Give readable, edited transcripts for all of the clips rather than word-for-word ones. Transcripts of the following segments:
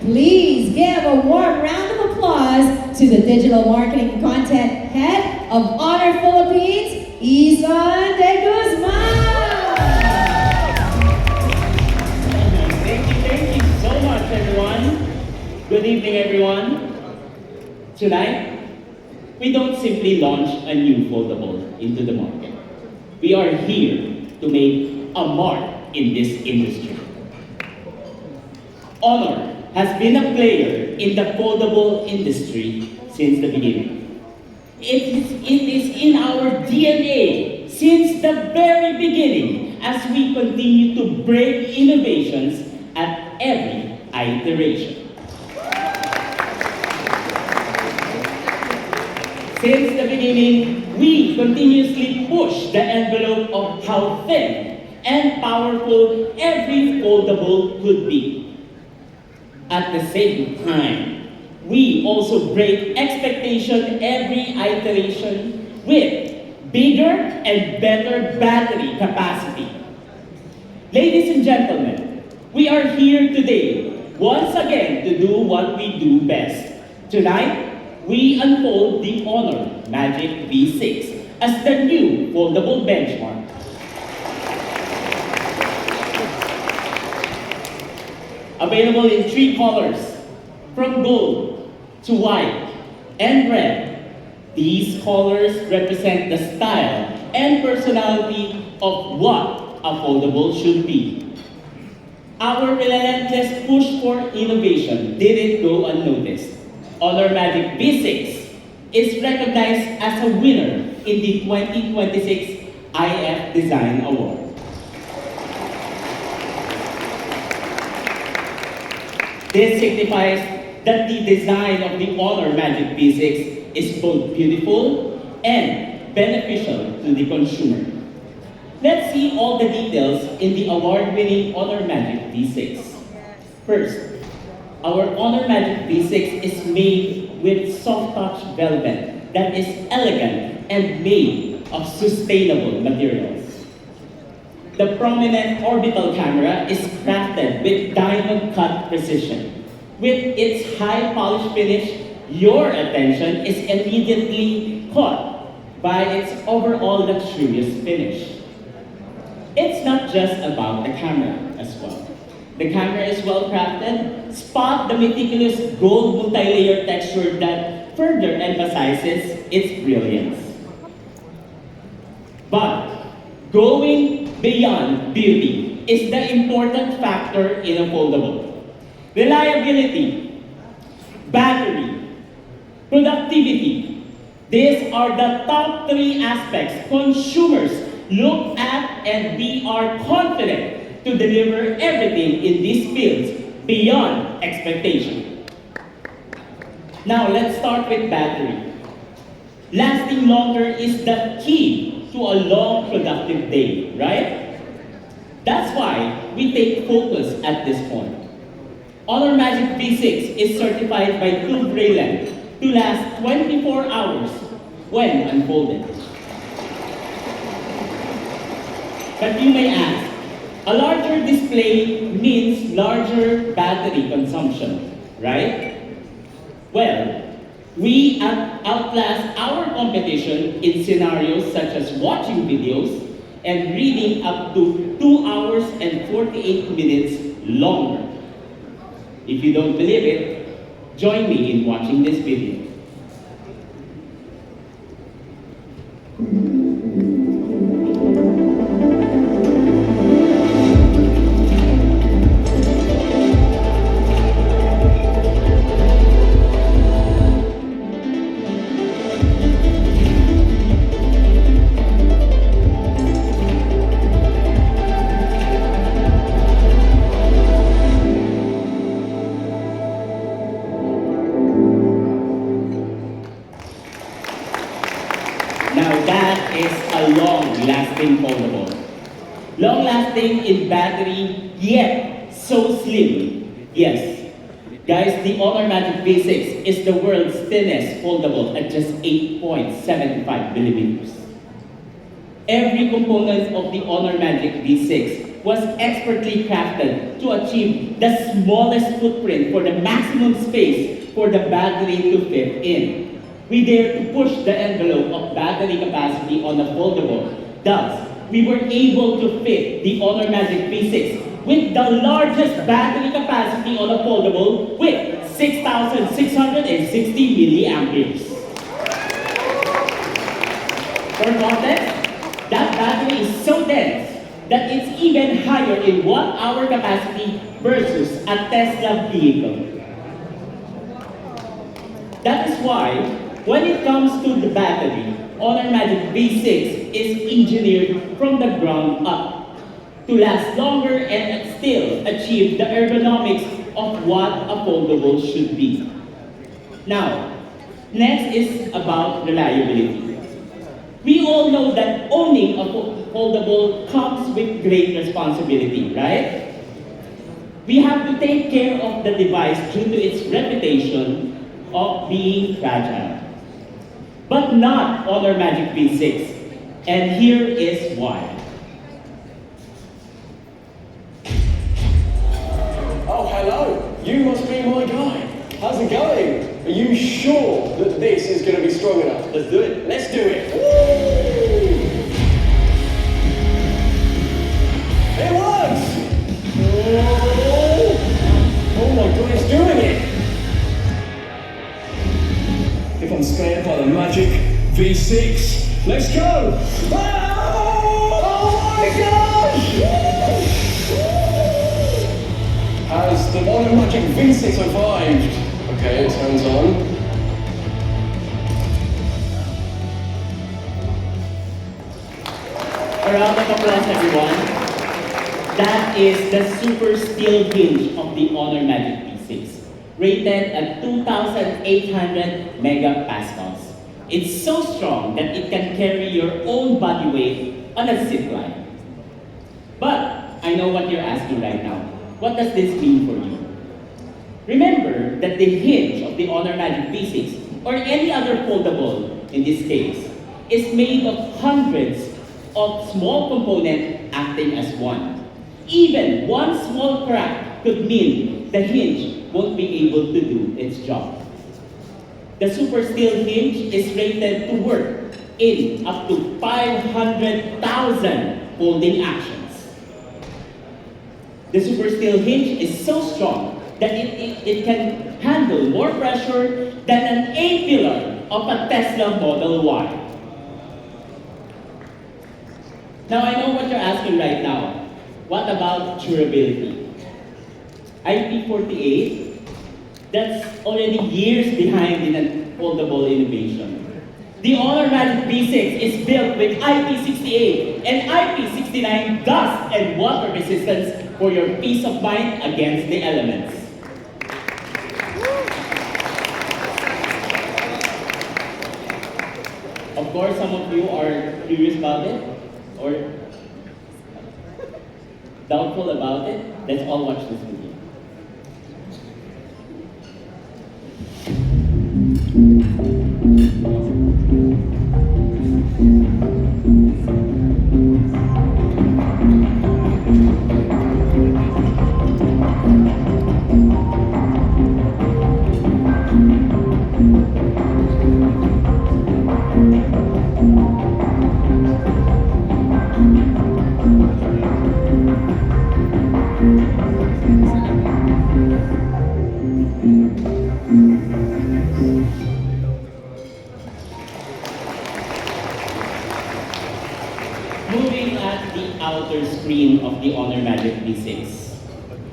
Please give a warm round of applause to the Digital Marketing and Content Head of Honor Philippines, Isan De Guzman! Thank you so much, everyone. Good evening, everyone. Tonight, we don't simply launch a new foldable into the market. We are here to make a mark in this industry. Honor has been a player in the foldable industry since the beginning. It is in our DNA since the very beginning as we continue to break innovations at every iteration. Since the beginning, we continuously push the envelope of how thin and powerful every foldable could be. At the same time, we also break expectation every iteration with bigger and better battery capacity. Ladies and gentlemen, we are here today once again to do what we do best. Tonight, we unfold the Honor Magic V6 as the new foldable benchmark. Available in 3 colors, from gold to white and red. These colors represent the style and personality of what a foldable should be. Our relentless push for innovation didn't go unnoticed. Honor Magic V6 is recognized as a winner in the 2026 IF Design Award. This signifies that the design of the Honor Magic V6 is both beautiful and beneficial to the consumer. Let's see all the details in the award-winning Honor Magic V6. First, our Honor Magic V6 is made with soft touch velvet that is elegant and made of sustainable materials. The prominent orbital camera is crafted with diamond cut precision. With its high polish finish, your attention is immediately caught by its overall luxurious finish. It's not just about the camera as well. The camera is well crafted. Spot the meticulous gold multi-layer texture that further emphasizes its brilliance. But going beyond beauty is the important factor in a foldable. Reliability, battery, productivity. These are the top 3 aspects consumers look at, and we are confident to deliver everything in these fields beyond expectation. Now let's start with battery. Lasting longer is the key to a long productive day, right? That's why we take focus at this point. Honor Magic V6 is certified by TÜV Rheinland to last 24 hours when unfolded. But you may ask, a larger display means larger battery consumption, right? Well, we outlast our competition in scenarios such as watching videos and reading up to 2 hours and 48 minutes longer. If you don't believe it, join me in watching this video. Now that is a long-lasting foldable. Long-lasting in battery, yet so slim. Yes, guys, the Honor Magic V6 is the world's thinnest foldable at just 8.75 millimeters. Every component of the Honor Magic V6 was expertly crafted to achieve the smallest footprint for the maximum space for the battery to fit in. We dare to push the envelope of battery capacity on a foldable. Thus, we were able to fit the Honor Magic V6 with the largest battery capacity on a foldable with 6,660 milliamperes. For context, that battery is so dense that it's even higher in 1 hour capacity versus a Tesla vehicle. That is why, when it comes to the battery, Honor Magic V6 is engineered from the ground up to last longer and still achieve the ergonomics of what a foldable should be. Now, next is about reliability. We all know that owning a foldable comes with great responsibility, right? We have to take care of the device due to its reputation of being fragile. But not Honor Magic V6. And here is why. Oh, hello. You must be my guy. How's it going? Are you sure that this is going to be strong enough? Let's do it. Let's do it. Woo! It works! Oh my god, it's doing it! If I'm spared by the Magic V6, let's go! Oh my gosh! Has the Honor Magic V6 survived? Okay, it turns on. A round of applause, everyone. That is the super steel hinge of the Honor Magic V6, rated at 2,800 megapascals. It's so strong that it can carry your own body weight on a zip line. But I know what you're asking right now. What does this mean for you? Remember that the hinge of the Honor Magic V6, or any other foldable in this case, is made of hundreds of small components acting as one. Even one small crack could mean the hinge won't be able to do its job. The super steel hinge is rated to work in up to 500,000 folding actions. The super steel hinge is so strong that it can handle more pressure than an A-pillar of a Tesla Model Y. Now I know what you're asking right now. What about durability? IP48, that's already years behind in a foldable innovation. The Honor Magic V6 is built with IP68 and IP69 dust and water resistance for your peace of mind against the elements. Of course, some of you are curious about it or doubtful about it. Let's all watch this video. Moving at the outer screen of the Honor Magic V6,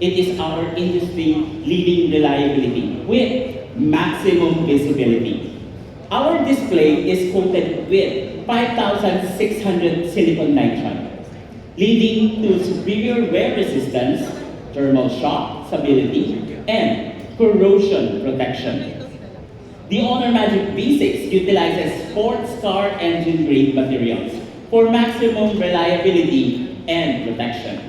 it is our industry-leading reliability with maximum visibility. Our display is coated with 5,600 silicon nitride, leading to superior wear resistance, thermal shock stability, and corrosion protection. The Honor Magic V6 utilizes sports car engine grade materials for maximum reliability and protection.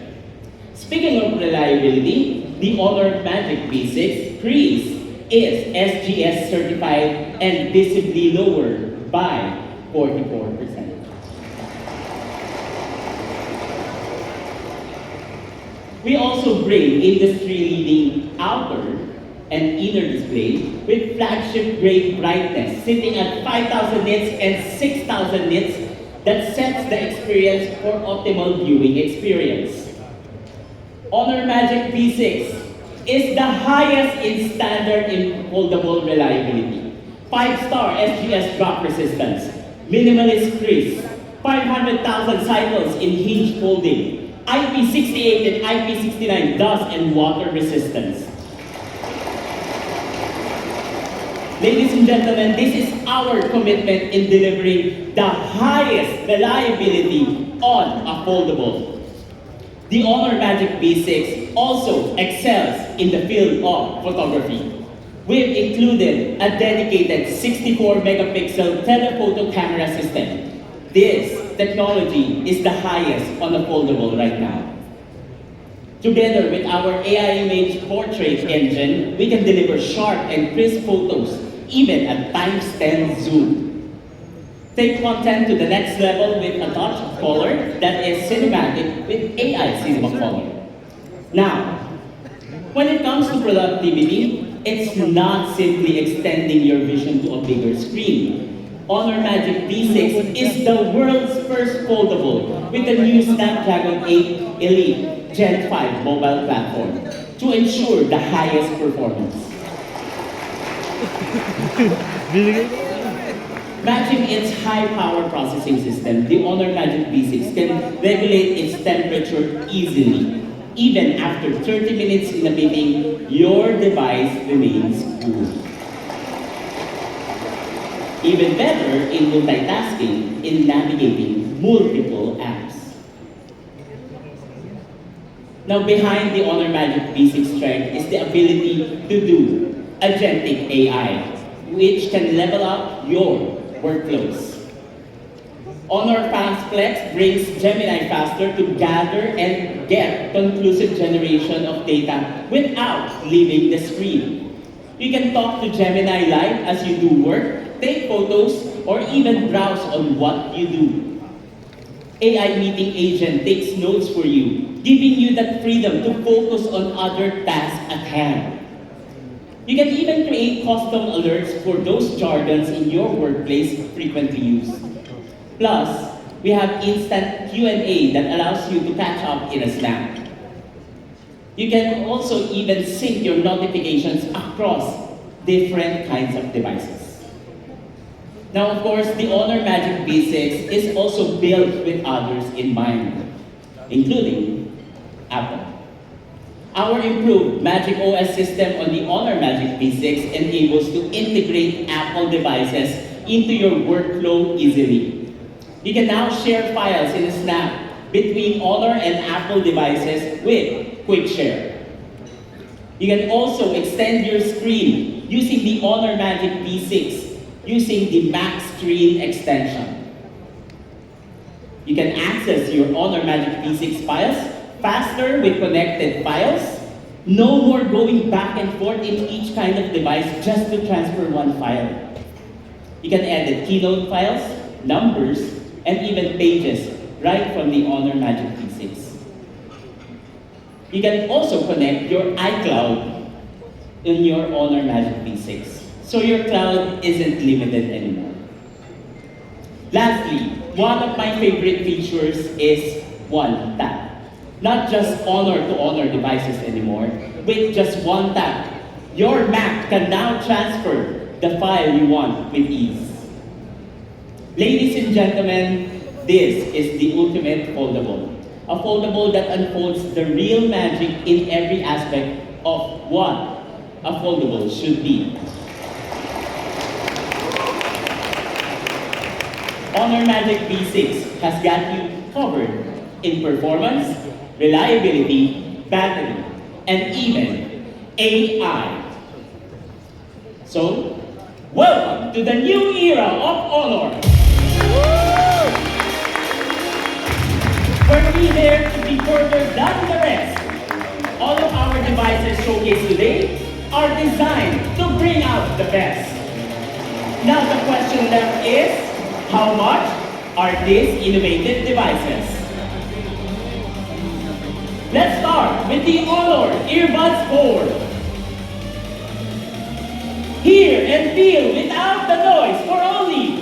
Speaking of reliability, the Honor Magic V6 crease is SGS certified and visibly lower by 44%. We also bring industry-leading outer and inner display with flagship-grade brightness sitting at 5,000 nits and 6,000 nits that sets the experience for optimal viewing experience. Honor Magic V6 is the highest in standard in foldable reliability. 5-star SGS drop resistance, minimalist crease, 500,000 cycles in hinge folding, IP68 and IP69 dust and water resistance. Ladies and gentlemen, this is our commitment in delivering the highest reliability on a foldable. The Honor Magic V6 also excels in the field of photography. We've included a dedicated 64 megapixel telephoto camera system. This technology is the highest on a foldable right now. Together with our AI image portrait engine, we can deliver sharp and crisp photos even at times 10 zoom. Take content to the next level with a touch of color that is cinematic with AI Cinema Color. Now, when it comes to productivity, it's not simply extending your vision to a bigger screen. Honor Magic V6 is the world's first foldable with the new Snapdragon 8 Elite Gen 5 mobile platform to ensure the highest performance. Matching its high-power processing system, the Honor Magic V6 can regulate its temperature easily. Even after 30 minutes in a meeting, your device remains cool. Even better in multitasking in navigating multiple apps. Now, behind the Honor Magic V6 strength is the ability to do agentic AI, which can level up your workflows. Honor FastFlex brings Gemini Faster to gather and get conclusive generation of data without leaving the screen. You can talk to Gemini Live as you do work, take photos, or even browse on what you do. AI Meeting Agent takes notes for you, giving you that freedom to focus on other tasks at hand. You can even create custom alerts for those jargons in your workplace frequently used. Plus, we have instant Q&A that allows you to catch up in a snap. You can also even sync your notifications across different kinds of devices. Now, of course, the Honor Magic V6 is also built with others in mind, including Apple. Our improved Magic OS system on the Honor Magic V6 enables to integrate Apple devices into your workflow easily. You can now share files in a snap between Honor and Apple devices with Quick Share. You can also extend your screen using the Honor Magic V6 using the Max Screen extension. You can access your Honor Magic V6 files faster with connected files. No more going back and forth in each kind of device just to transfer one file. You can edit Keynote files, numbers, and even pages right from the Honor Magic V6. You can also connect your iCloud in your Honor Magic V6, so your cloud isn't limited anymore. Lastly, one of my favorite features is One Tap. Not just Honor-to-Honor devices anymore. With just one tap, your Mac can now transfer the file you want with ease. Ladies and gentlemen, this is the ultimate foldable. A foldable that unfolds the real magic in every aspect of what a foldable should be. Honor Magic V6 has got you covered in performance, reliability, battery, and even AI. So, welcome to the new era of Honor. We're here to be further than the rest. All of our devices showcased today are designed to bring out the best. Now the question left is, how much are these innovative devices? Let's start with the Honor Earbuds 4. Hear and feel without the noise for only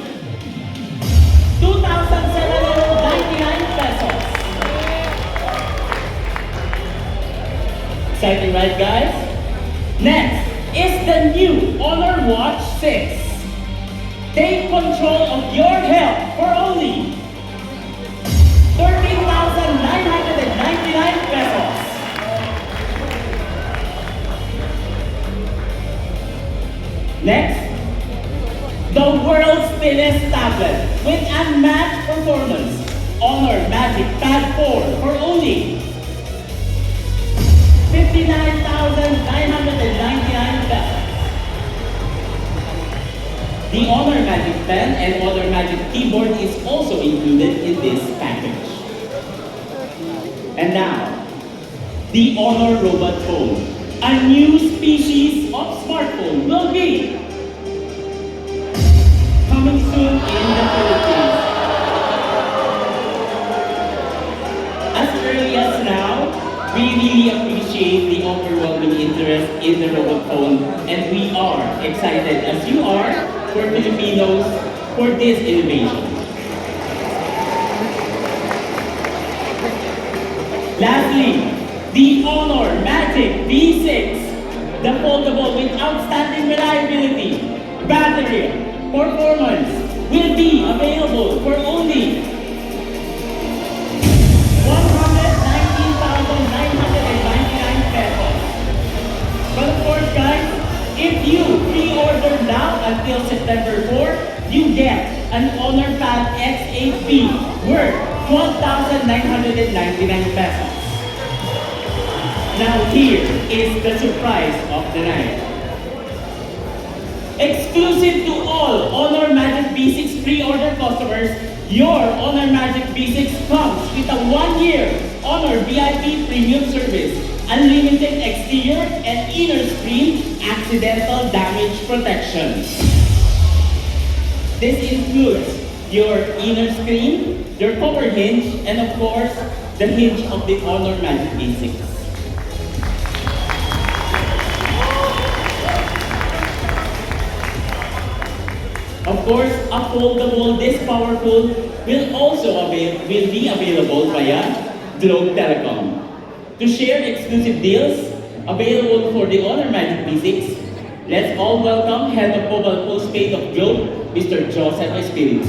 2,799 pesos. Exciting, right, guys? Next is the new Honor Watch 6. Take control of your health for only 13,999 pesos. Next, the world's thinnest tablet with unmatched performance, Honor Magic Pad 4 for only 59,999 pesos. The Honor Magic Pen and Honor Magic Keyboard is also included in this package. And now, the Honor Robot Phone, a new species of smartphone, will be coming soon in the Philippines. As early as now, we really appreciate the overwhelming interest in the robot phone, and we are excited, as you are, for Filipinos for this innovation. Lastly, the Honor Magic V6, the foldable with outstanding reliability, battery, performance, will be available for only 119,999 pesos. But of course, guys, if you pre-order now until September 4, you get an Honor Pad X8B worth 12,999 pesos. Now here is the surprise of the night. Exclusive to all Honor Magic V6 pre-order customers, your Honor Magic V6 comes with a 1-year Honor VIP premium service, unlimited exterior and inner screen accidental damage protection. This includes your inner screen, your cover hinge, and of course, the hinge of the Honor Magic V6. Of course, a foldable this powerful will be available via Globe Telecom. To share exclusive deals available for the Honor Magic V6, let's all welcome Head of Mobile Postpaid of Globe, Mr. Joseph Espiritu.